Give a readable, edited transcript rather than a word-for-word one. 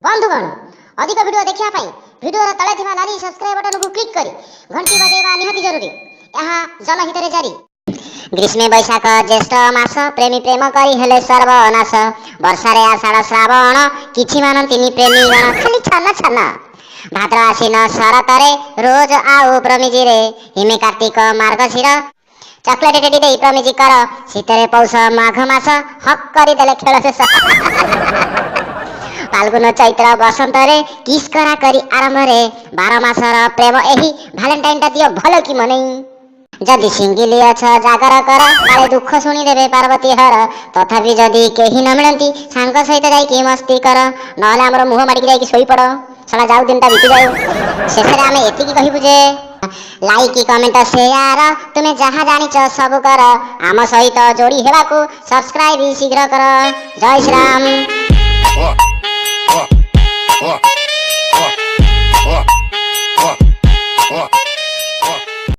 बंधुगण अधिक वीडियो देखिया पाई वीडियो रे तळे थिबा लाली सब्सक्राइब बटन को क्लिक करी घंटी बजेबा निहाती जरूरी यहा जनहित रे जारी। ग्रीष्मे वैशाख ज्येष्ठ मास प्रेमी प्रेम करी हेले सर्वनाश वर्षा रे आषाढ़ श्रावण किछि मानंतिनी प्रेमी गण खाली छन छन भाद्र आसीन शरत रे रोज आउ प्रमिजी रे हिमे कार्तिक मार्गशीर चॉकलेट टेडी दे प्रमिजी कर शीतरे पौष माघ मास हक करी देले खेल शेष फाल्गुन चैत्र बसंत रे किस करा करी आरंभ रे 12 मासर प्रेम एही वैलेंटाइन टा दियो भलो कि मनै जदि सिंगिली अछ जागर कर काले दुख सुनी देबे पार्वती हर तथापि जदि केही न मिलंती सांग सहित जाई कि मस्ती कर नहले हमर मुह माडी जाई कि सोई पड़ सला जाऊ दिनटा बीती जाऊ शेषरे आमे एति की कहिबु जे लाइक कमेंट शेयर तुमे जहा जानिच सब कर आम सहित जोड़ी हेबाकू सब्सक्राइब शीघ्र कर। जय श्री राम।